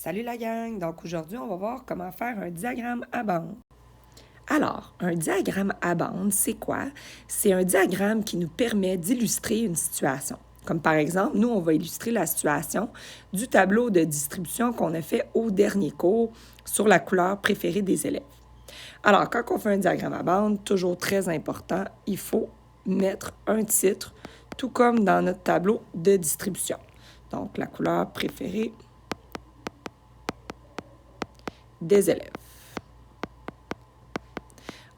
Salut la gang! Donc aujourd'hui, on va voir comment faire un diagramme à bande. Alors, un diagramme à bande, c'est quoi? C'est un diagramme qui nous permet d'illustrer une situation. Comme par exemple, nous, on va illustrer la situation du tableau de distribution qu'on a fait au dernier cours sur la couleur préférée des élèves. Alors, quand on fait un diagramme à bande, toujours très important, il faut mettre un titre, tout comme dans notre tableau de distribution. Donc, la couleur préférée des élèves.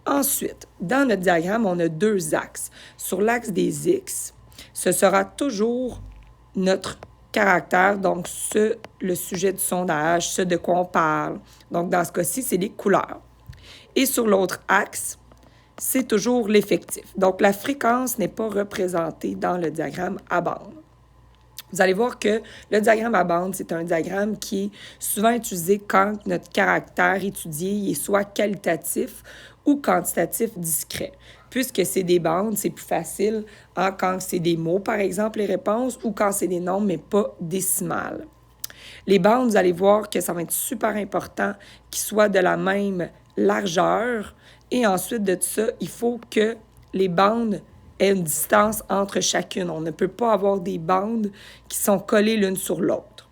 Ensuite, dans notre diagramme, on a deux axes. Sur l'axe des X, ce sera toujours notre caractère, donc le sujet du sondage, ce de quoi on parle. Donc, dans ce cas-ci, c'est les couleurs. Et sur l'autre axe, c'est toujours l'effectif. Donc, la fréquence n'est pas représentée dans le diagramme à bande. Vous allez voir que le diagramme à bande, c'est un diagramme qui est souvent utilisé quand notre caractère étudié est soit qualitatif ou quantitatif discret. Puisque c'est des bandes, c'est plus facile quand c'est des mots, par exemple, les réponses, ou quand c'est des nombres, mais pas décimales. Les bandes, vous allez voir que ça va être super important qu'ils soient de la même largeur. Et ensuite de ça, il faut que les bandes aient une distance entre chacune. On ne peut pas avoir des bandes qui sont collées l'une sur l'autre.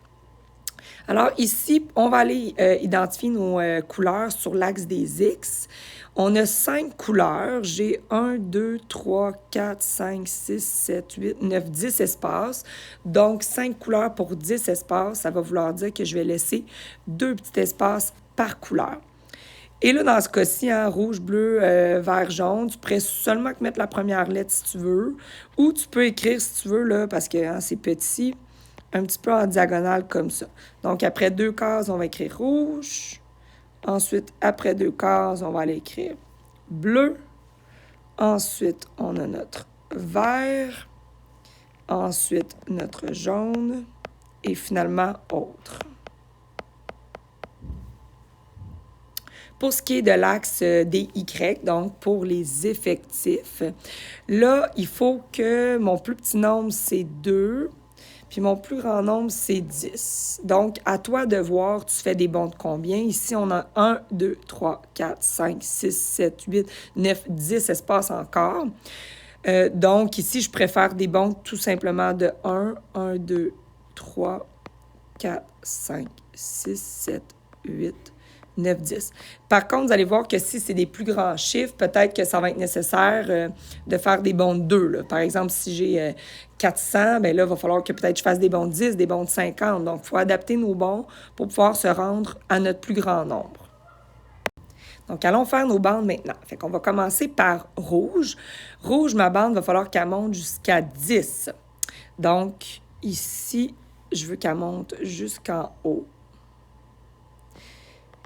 Alors ici, on va aller identifier nos couleurs sur l'axe des X. On a 5 couleurs. J'ai 1, 2, 3, 4, 5, 6, 7, 8, 9, 10 espaces. Donc, 5 couleurs pour 10 espaces, ça va vouloir dire que je vais laisser 2 petits espaces par couleur. Et là, dans ce cas-ci, rouge, bleu, vert, jaune, tu pourrais seulement mettre la première lettre si tu veux. Ou tu peux écrire, si tu veux, là, parce que c'est petit, un petit peu en diagonale comme ça. Donc, après 2 cases, on va écrire rouge. Ensuite, après 2 cases, on va aller écrire bleu. Ensuite, on a notre vert. Ensuite, notre jaune. Et finalement, autre. Pour ce qui est de l'axe des Y, donc pour les effectifs, là, il faut que mon plus petit nombre, c'est 2, puis mon plus grand nombre, c'est 10. Donc, à toi de voir, tu fais des bonds de combien? Ici, on a 1, 2, 3, 4, 5, 6, 7, 8, 9, 10 espaces encore. Donc, ici, je préfère des bonds tout simplement de 1, 2, 3, 4, 5, 6, 7, 8, 9, 10. Par contre, vous allez voir que si c'est des plus grands chiffres, peut-être que ça va être nécessaire de faire des bonds de 2. Là. Par exemple, si j'ai 400, bien là, il va falloir que peut-être je fasse des bonds de 10, des bonds de 50. Donc, il faut adapter nos bonds pour pouvoir se rendre à notre plus grand nombre. Donc, allons faire nos bandes maintenant. Fait qu'on va commencer par rouge. Rouge, ma bande, va falloir qu'elle monte jusqu'à 10. Donc, ici, je veux qu'elle monte jusqu'en haut.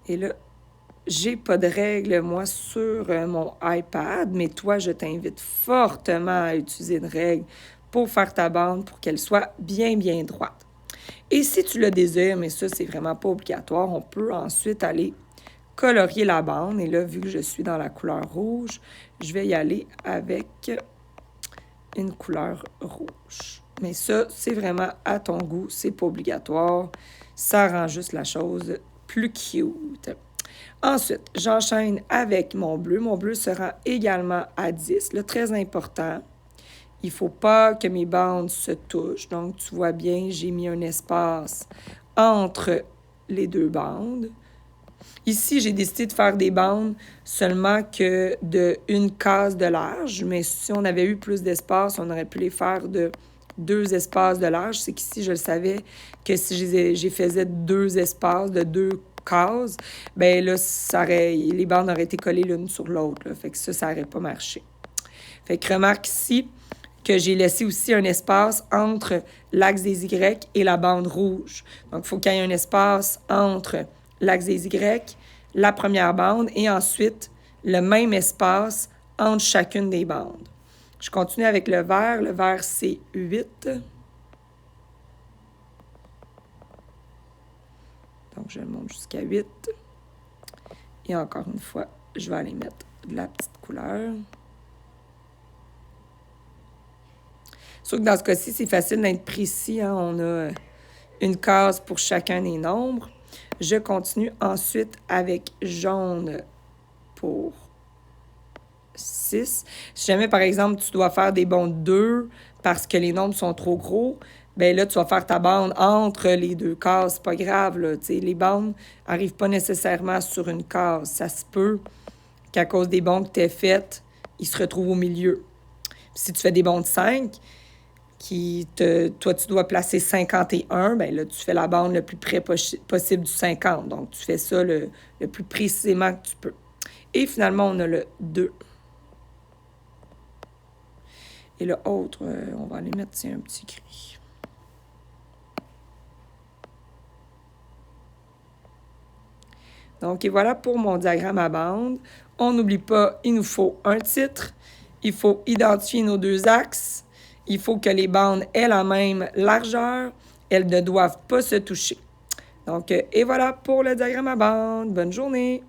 Et là, j'ai pas de règle, moi, sur mon iPad, mais toi, je t'invite fortement à utiliser une règle pour faire ta bande pour qu'elle soit bien, bien droite. Et si tu le désires, mais ça, c'est vraiment pas obligatoire, on peut ensuite aller colorier la bande. Et là, vu que je suis dans la couleur rouge, je vais y aller avec une couleur rouge. Mais ça, c'est vraiment à ton goût, c'est pas obligatoire. Ça rend juste la chose plus cute. Ensuite, j'enchaîne avec mon bleu. Mon bleu sera également à 10. Là, très important, il ne faut pas que mes bandes se touchent. Donc, tu vois bien, j'ai mis un espace entre les deux bandes. Ici, j'ai décidé de faire des bandes seulement que de une case de large, mais si on avait eu plus d'espace, on aurait pu les faire de 2 espaces de large. C'est qu'ici, je le savais que si j'ai faisais 2 espaces de 2 cases, bien là, les bandes auraient été collées l'une sur l'autre. Fait que ça n'aurait pas marché. Fait que remarque ici que j'ai laissé aussi un espace entre l'axe des Y et la bande rouge. Donc, il faut qu'il y ait un espace entre l'axe des Y, la première bande, et ensuite le même espace entre chacune des bandes. Je continue avec le vert. Le vert, c'est 8. Donc, je le monte jusqu'à 8. Et encore une fois, je vais aller mettre de la petite couleur. Sauf que dans ce cas-ci, c'est facile d'être précis. On a une case pour chacun des nombres. Je continue ensuite avec jaune pour 6. Si jamais, par exemple, tu dois faire des bonds 2 parce que les nombres sont trop gros, bien là, tu vas faire ta bande entre les deux cases. C'est pas grave, là. Tu sais, les bandes n'arrivent pas nécessairement sur une case. Ça se peut qu'à cause des bonds que tu as faites, ils se retrouvent au milieu. Si tu fais des bonds de 5, toi, tu dois placer 51, bien là, tu fais la bande le plus près possible du 50. Donc, tu fais ça le plus précisément que tu peux. Et finalement, on a le 2. Et le autre, on va aller mettre, un petit gris. Donc, et voilà pour mon diagramme à bande. On n'oublie pas, il nous faut un titre. Il faut identifier nos deux axes. Il faut que les bandes aient la même largeur. Elles ne doivent pas se toucher. Donc, et voilà pour le diagramme à bande. Bonne journée!